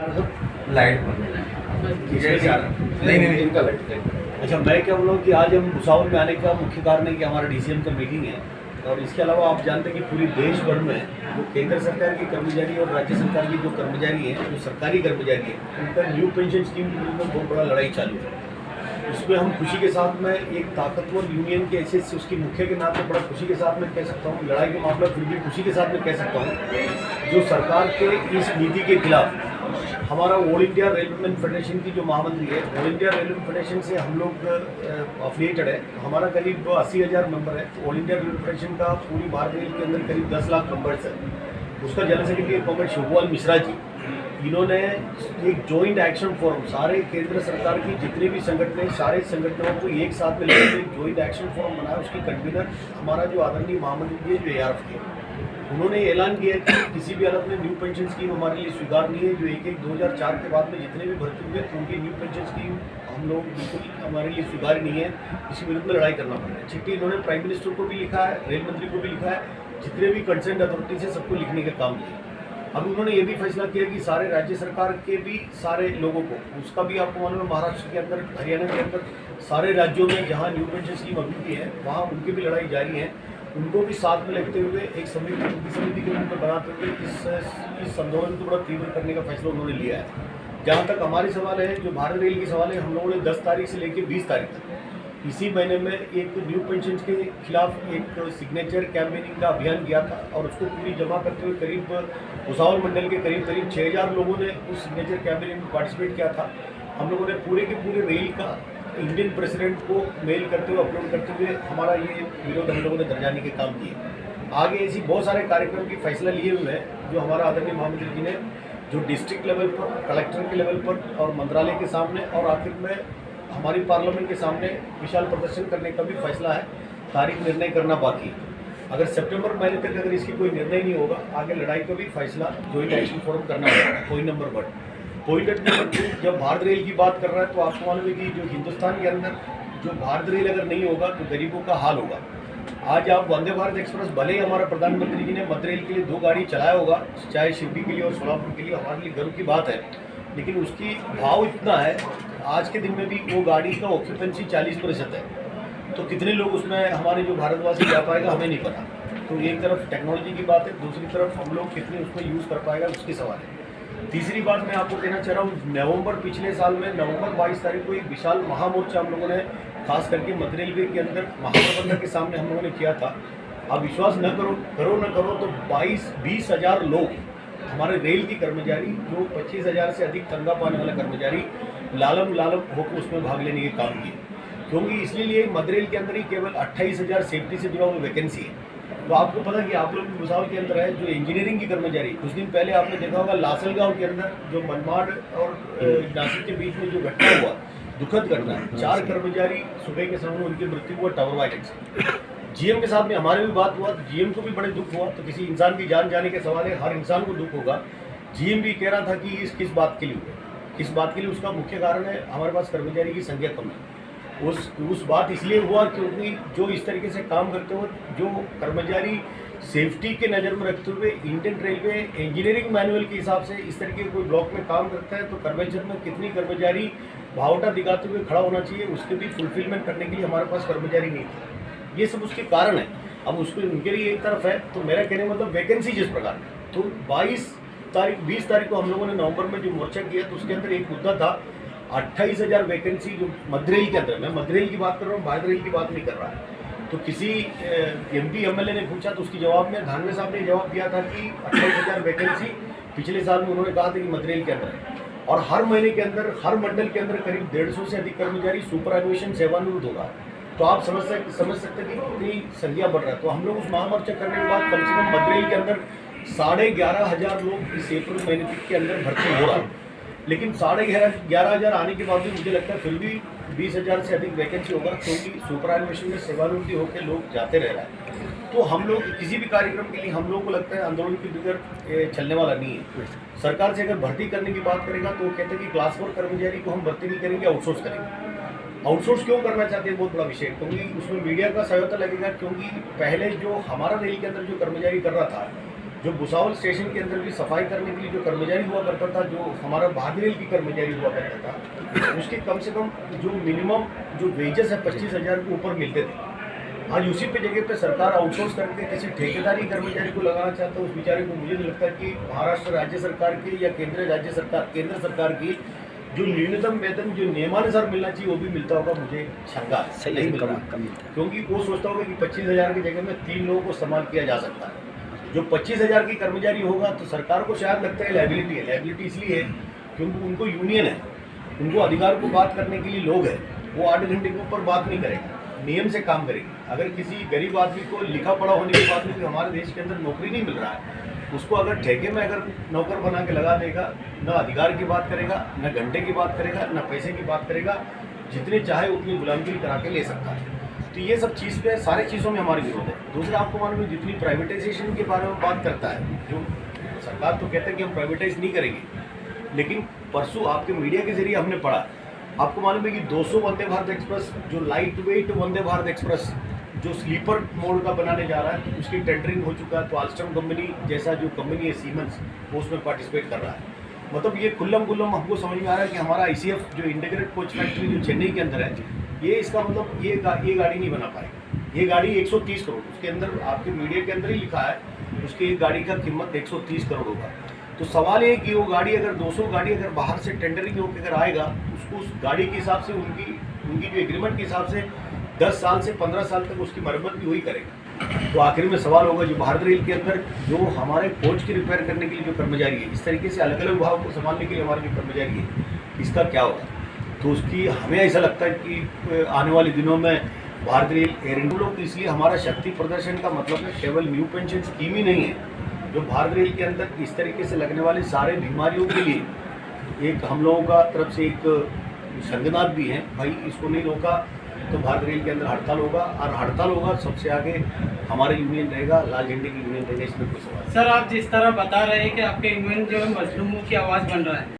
Light बंद नहीं नहीं नहीं इनका लाइट। अच्छा, मैं क्या बोलूँ कि आज हम भुसावल में आने का मुख्य कारण है कि हमारा डीसीएम का मीटिंग है, और इसके अलावा आप जानते हैं कि पूरी देश भर में जो केंद्र सरकार की कर्मचारी और राज्य सरकार की जो कर्मचारी हैं, जो सरकारी कर्मचारी हैं, उनका न्यू पेंशन स्कीम के विरुद्ध में बहुत बड़ा लड़ाई चालू है। उसमें हम खुशी के साथ में एक ताकतवर यूनियन के ऐसे उसकी मुख्य के नाते बड़ा खुशी के साथ में कह सकता हूँ, लड़ाई के मामला फिर भी खुशी के साथ में कह सकता हूँ, जो सरकार के इस नीति के खिलाफ हमारा ऑल इंडिया रेलवेमैन फेडरेशन की जो महामंत्री है, ऑल इंडिया रेलवे फेडरेशन से हम लोग अफिलिएटेड है। हमारा करीब 80,000 मेंबर है। ऑल इंडिया रेलवे फेडरेशन का पूरी भारत रेल के अंदर करीब 10 लाख मेंबर्स है। उसका general secretary comrade Shivpal Mishra ji, इन्होंने एक जॉइंट एक्शन फोरम, सारे केंद्र सरकार की जितने भी संगठन हैं, सारे संगठनों को एक साथ में लेकर एक जॉइंट एक्शन फोरम बनाया। उसकी कन्वीनर हमारा जो आदरणीय महामंत्री जी ARF के, उन्होंने ऐलान किया कि किसी भी हालत में न्यू पेंशन स्कीम हमारे लिए स्वीकार नहीं है। जो 2004 के बाद में जितने भी भर्ती हुए उनकी न्यू पेंशन स्कीम हम लोग बिल्कुल हमारे लिए स्वीकार नहीं है। इसी विरुद्ध में लड़ाई करना पड़ रहा है। चिट्ठी इन्होंने प्राइम मिनिस्टर को भी लिखा है, रेल मंत्री को भी लिखा है, जितने भी कंसर्न अथॉरिटी से सबको लिखने का काम किया। अब उन्होंने ये भी फैसला किया कि सारे राज्य सरकार के भी सारे लोगों को, उसका भी आपको मालूम है महाराष्ट्र के अंदर, हरियाणा के अंदर, सारे राज्यों में जहाँ न्यू पेंशन स्कीम अभी भी है वहाँ उनकी भी लड़ाई जारी है। उनको भी साथ में लेते हुए एक समिति के रूप में बनाते हुए इस आंदोलन को बड़ा तीव्र करने का फैसला उन्होंने लिया है। जहाँ तक हमारे सवाल है, जो भारत रेल की सवाल है, हम लोगों ने 10 तारीख से लेकर 20 तारीख तक इसी महीने में एक न्यू पेंशन के खिलाफ एक सिग्नेचर कैंपेनिंग का अभियान किया था, और उसको पूरी जमा करते हुए करीब भुसावल मंडल के करीब 6,000 लोगों ने उस सिग्नेचर कैंपेनिंग में पार्टिसिपेट किया था। हम लोगों ने पूरे के पूरे रेल का इंडियन प्रेसिडेंट को मेल करते हुए, अपलोड करते हुए हमारा ये विरोध हम लोगों ने दर्जाने के काम किए। आगे ऐसी बहुत सारे कार्यक्रम की फैसला लिए हुए हैं जो हमारा आदरणीय महामंत्री जी ने, जो डिस्ट्रिक्ट लेवल पर, कलेक्टर के लेवल पर और मंत्रालय के सामने और आखिर में हमारी पार्लियामेंट के सामने विशाल प्रदर्शन करने का भी फैसला है। तारीख निर्णय करना बाकी है। अगर सितंबर महीने तक अगर इसकी कोई निर्णय नहीं होगा, आगे लड़ाई का भी फैसला जॉइंट एक्शन फोरम करना होगा। पॉइंट नंबर 2, जब भारत रेल की बात कर रहा है तो आपको मालूम है कि जो हिंदुस्तान के अंदर जो भारत रेल अगर नहीं होगा तो गरीबों का हाल होगा। आज आप वंदे भारत एक्सप्रेस, भले ही हमारा प्रधानमंत्री जी ने मध्य रेल के लिए 2 गाड़ी चलाया होगा, चाहे शिरडी के लिए और सोलापुर के लिए, हमारे लिए गर्व की बात है, लेकिन उसकी भाव इतना है, आज के दिन में भी वो गाड़ी का ऑक्यूपेंसी 40% है। तो कितने लोग उसमें हमारे जो भारतवासी जा पाएगा हमें नहीं पता। तो एक तरफ टेक्नोलॉजी की बात है, दूसरी तरफ हम लोग कितने उसमें यूज़ कर पाएगा उसकी सवाल है। तीसरी बात मैं आपको कहना चाह रहा हूँ, पिछले साल में नवंबर 22 तारीख को एक विशाल महामोर्चा हम लोगों ने खास करके मध्य रेलवे के अंदर महाप्रबंधक के सामने हम लोगों ने किया था। आप विश्वास न करो तो 20 हज़ार लोग हमारे रेल की कर्मचारी, जो 25,000 से अधिक तनख्वाह पाने वाले कर्मचारी लालम होकर उसमें भाग लेने के काम किए। क्योंकि इसलिए लिए मध्य रेल के अंदर ही केवल 28,000 सेफ्टी से जुड़ा हुआ वैकेंसी है। तो आपको पता कि आप लोग भुसावल के अंदर है, जो इंजीनियरिंग की कर्मचारी, कुछ दिन पहले आपने देखा होगा लासलगांव के अंदर जो मनमाड़ और नासिक के बीच में जो घटना हुआ, दुखद घटना, 4 कर्मचारी सुबह के समय उनकी मृत्यु हुआ टावर वायलेंस से। जीएम के साथ में हमारे भी बात हुआ तो जीएम को भी बड़े दुख हुआ। तो किसी इंसान की जान जाने के सवाल है, हर इंसान को दुख होगा। जीएम भी कह रहा था कि किस बात के लिए हुआ, किस बात के लिए, उसका मुख्य कारण है हमारे पास कर्मचारी की संख्या कम है। उस बात इसलिए हुआ क्योंकि जो इस तरीके से काम करते हो, जो कर्मचारी सेफ्टी के नज़र में रखते हुए इंडियन रेलवे इंजीनियरिंग मैनुअल के हिसाब से इस तरीके कोई ब्लॉक में काम करता है, तो कर्मचारी में कितनी कर्मचारी भावटा दिखाते हुए खड़ा होना चाहिए, उसके भी फुलफिलमेंट करने के लिए हमारे पास कर्मचारी नहीं थे। ये सब उसके कारण है। अब उसको उनके लिए एक तरफ है, तो मेरा कहने का मतलब वैकेंसी जिस प्रकार, तो 20 तारीख को हम लोगों ने नवंबर में जो मोर्चा किया, तो उसके अंदर एक मुद्दा था 28,000 वैकेंसी जो मध्य रेल के अंदर, मैं मध्य रेल की बात कर रहा हूँ, भारत रेल की बात नहीं कर रहा है। तो किसी MP MLA ने पूछा तो उसके जवाब में धानवे साहब ने जवाब दिया था कि 28,000 वैकेंसी पिछले साल में उन्होंने कहा था कि मध्य रेल के अंदर है, और हर महीने के अंदर हर मंडल के अंदर करीब 150 से अधिक कर्मचारी सुपरएनुएशन सेवानिवृत्त होगा। तो आप समझ सकते कि कितनी संख्या बढ़ रहा है। तो हम लोग उस महामोर्चा करने के बाद कम से कम मध्य रेल के अंदर 11,500 लोग इस अप्रैल महीने के अंदर भर्ती हो रहा है। लेकिन 11,500 आने के बाद भी मुझे लगता है फिर भी 20,000 से अधिक वैकेंसी होगा, क्योंकि सुपरएनुएशन में सेवानिवृत्ति होकर लोग जाते रह रहे हैं। तो हम लोग किसी भी कार्यक्रम के लिए हम लोग को लगता है आंदोलन के बगैर चलने वाला नहीं है। सरकार से अगर भर्ती करने की बात करेगा तो वो कहते हैं कि क्लास 4 कर्मचारी को हम भर्ती नहीं करेंगे, आउटसोर्स करेंगे। आउटसोर्स क्यों करना चाहते हैं, बहुत बड़ा विषय, क्योंकि उसमें मीडिया का सहायता लगेगा। क्योंकि पहले जो हमारा रेल के अंदर जो कर्मचारी कर रहा था, जो भुसावल स्टेशन के अंदर भी सफाई करने के लिए जो कर्मचारी हुआ करता था, जो हमारा भारतीय रेल की कर्मचारी हुआ करता था, उसके कम से कम जो मिनिमम जो वेजेस है 25,000 के ऊपर मिलते थे। आज उसी पे जगह पे सरकार आउटसोर्स करके किसी ठेकेदारी कर्मचारी को लगाना चाहता है। उस बेचारे को मुझे नहीं लगता कि महाराष्ट्र राज्य सरकार की या केंद्र सरकार की जो न्यूनतम वेतन जो नियमानुसार मिलना चाहिए वो भी मिलता होगा। मुझे शंका है नहीं मिल रहा, क्योंकि वो सोचता होगा कि 25,000 की जगह में 3 लोगों को इस्तेमाल किया जा सकता है। जो 25,000 की कर्मचारी होगा तो सरकार को शायद लगता है लायबिलिटी है। लायबिलिटी इसलिए है क्योंकि उनको यूनियन है, उनको अधिकार को बात करने के लिए लोग हैं। वो 8 घंटे के ऊपर बात नहीं करेगा, नियम से काम करेगी। अगर किसी गरीब आदमी को लिखा पढ़ा होने के बाद भी हमारे देश के अंदर नौकरी नहीं मिल रहा है, उसको अगर ठेके में अगर नौकर बना के लगा देगा, ना अधिकार की बात करेगा, ना घंटे की बात करेगा, ना पैसे की बात करेगा, जितने चाहे उतनी गुलामगिरी करा के ले सकता है। तो ये सब चीज़ पे सारे चीज़ों में हमारी विरोध है। दूसरा, आपको मालूम है जितनी प्राइवेटाइजेशन के बारे में बात करता है, जो सरकार तो कहते हैं कि हम प्राइवेटाइज नहीं करेंगे, लेकिन परसों आपके मीडिया के जरिए हमने पढ़ा, आपको मालूम है कि 200 वंदे भारत एक्सप्रेस जो light weight Vande Bharat express जो स्लीपर मोड का बनाने जा रहा है, उसकी टेंडरिंग हो चुका है। तो आल्स्टम कंपनी जैसा जो कंपनी है सीमेंस, वो उसमें पार्टिसिपेट कर रहा है। मतलब ये खुल्लम हमको समझ में आ रहा है कि हमारा ICF जो इंटीग्रेटेड कोच फैक्ट्री जो चेन्नई के अंदर है, ये इसका मतलब ये गाड़ी नहीं बना पाएगी। ये गाड़ी 130 करोड़, उसके अंदर आपके मीडिया के अंदर ही लिखा है, उसकी एक गाड़ी का कीमत 130 करोड़ होगा। तो सवाल ये कि वो गाड़ी अगर 200 गाड़ी अगर बाहर से टेंडरिंग होकर अगर आएगा, तो उसको उस गाड़ी के हिसाब से उनकी जो एग्रीमेंट के हिसाब से 10 साल से 15 साल तक उसकी मरम्मत भी वही करेगा। तो आखिर में सवाल होगा जो भारतीय रेल के अंदर जो हमारे कोच की रिपेयर करने के लिए जो कर्मचारी है, इस तरीके से अलग अलग विभागों को संभालने के लिए हमारे जो कर्मचारी है, इसका क्या होगा। तो उसकी हमें ऐसा लगता है कि आने वाले दिनों में भारतीय रेल एयर इंडिया लोग, इसलिए हमारा शक्ति प्रदर्शन का मतलब है केवल न्यू पेंशन स्कीम ही नहीं है। जो भारतीय रेल के अंदर इस तरीके से लगने वाली सारे बीमारियों के लिए एक हम लोगों का तरफ से एक संगनाद भी है, भाई इसको नहीं रोका तो भारतीय रेल के अंदर हड़ताल होगा। और हड़ताल होगा सबसे आगे हमारे यूनियन रहेगा, लाल झंडे की यूनियन रहेगा, इसमें कोई सवाल। सर, आप जिस तरह बता रहे हैं कि आपके यूनियन जो है मजलूमों की आवाज़ बन रहा है,